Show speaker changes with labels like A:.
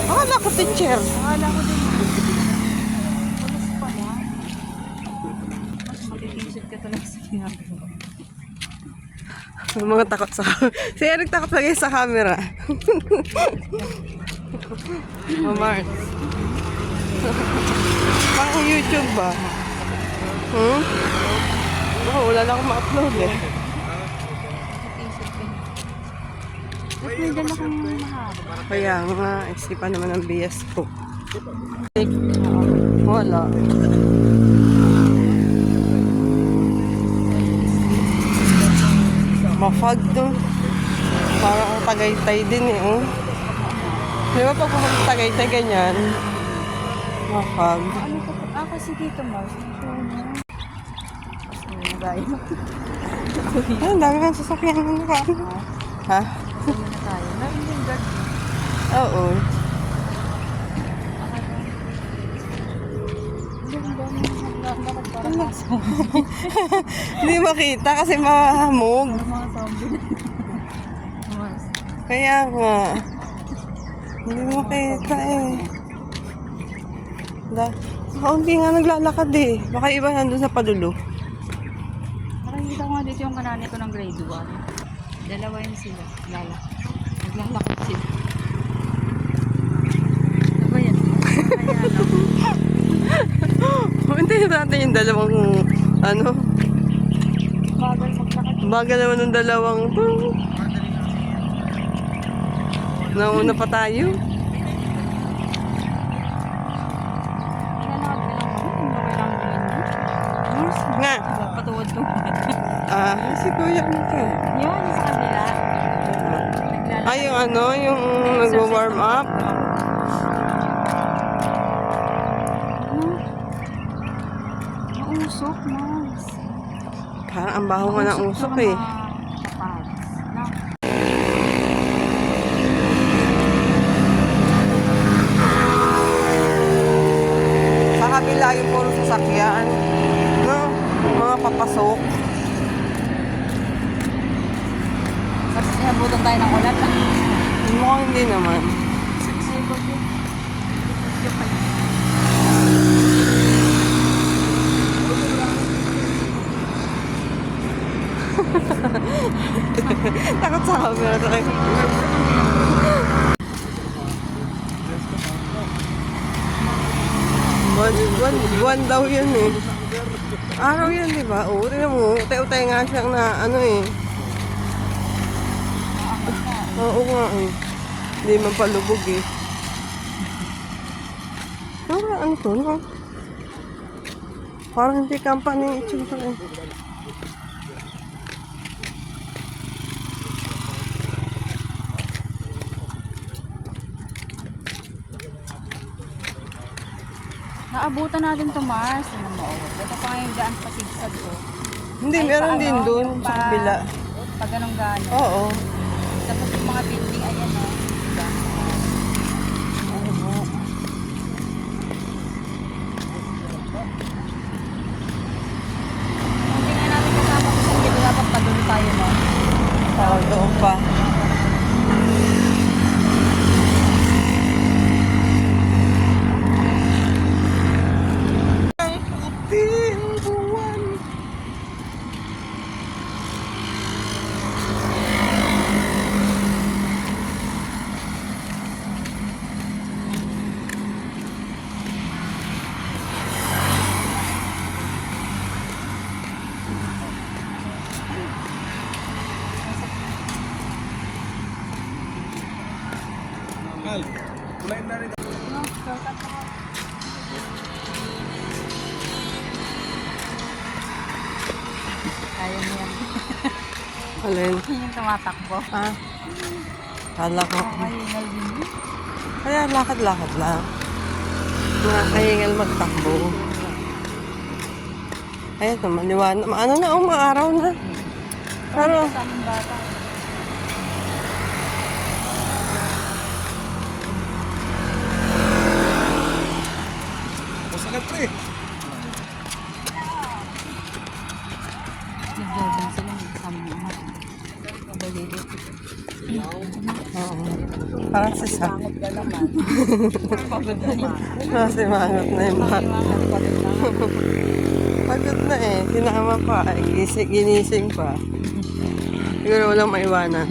A: Akala ko teacher.
B: Akala ko din. Pulis pala. Mas matitisip ka talaga sa ginagawa.
A: May mga takot sa... Si Eric takot lagi sa camera. Mamart. Pang YouTube ba? Oh, wala na akong ma-upload eh.
B: Matitisip ka. Ba't may dala kang mahaba?
A: Kaya nga, isipan naman ang BS ko. Wala. Mafag to. Parang ang Tagaytay din eh. Oh. Di ba pag pumunta sa Tagaytay ganyan? Mafag.
B: Ano ko? Kasi dito, Mars. Gaya mo.
A: Ay, ang dami kang sasakyan ng nakaan. Ha?
B: Kasi na tayo. Meron din guard.
A: Oo. Hindi makita kasi mahamog.
B: Mga zombie.
A: Kaya nga. Hindi makita eh. Kaunti nga naglalakad eh. Baka iba nandun sa padulo.
B: Nakikita ko nga dito yung kanani ko ng grade 1. Dalawa yun sila. Naglalakad sila. Ano ba yan?
A: Hintayin natin yung dalawang ano.
B: Bagal maglakad.
A: Bagal naman ng dalawang to. Nauna pa tayo. Nga.
B: Patuwad ko.
A: Si Kuya nito.
B: Yun, sa kanila.
A: Ay, yung ano, yung nag-warm up.
B: Mausok, nice.
A: Parang ang baho nga ng usok eh. Sa kabila yung puro sasakyan. No? Yung mga papasok.
B: Tapos sinabutan tayo ng ulan.
A: Mukhang hindi naman. Takot sa camera talaga. Buwan daw yun eh. Araw yun, di ba? Oo, tingnan mo. Utay-utay nga siyang na ano eh. Oo nga eh. Hindi man palubog eh. Ano to, no? Parang hindi company itsura eh.
B: Naabutan natin to Mars. Ano mo? Ito pa nga yung daan pasigsag ko.
A: Hindi,
B: Ay,
A: meron
B: paano?
A: din doon
B: Yung
A: sa kabila.
B: Pag ganong gano'n.
A: Oo.
B: Tapos yung mga building, ayan o. Diba? Hindi nga natin kasama ko sa dito. Dapat padulo tayo, no?
A: Oo, doon pa.
B: Kaya mo yan.
A: Alin?
B: Yung tumatakbo.
A: Kala ko.
B: Nakahingal din yun.
A: Kaya lakad-lakad lang. Nakakahingal magtakbo. Ayan naman, liwanag. Ano na, umaaraw na. Pero,
B: Kasamang bata.
C: Masakit pre.
B: Nag-jogging sila. Kasama ng anak. Balili.
A: oo. Parang sasakit.
B: naman. Pagod naman.
A: Kasi mangot na yung bata.
B: Pagod na.
A: Pagod na eh. Sinama pa. Ginising pa. Siguro walang maiwanan.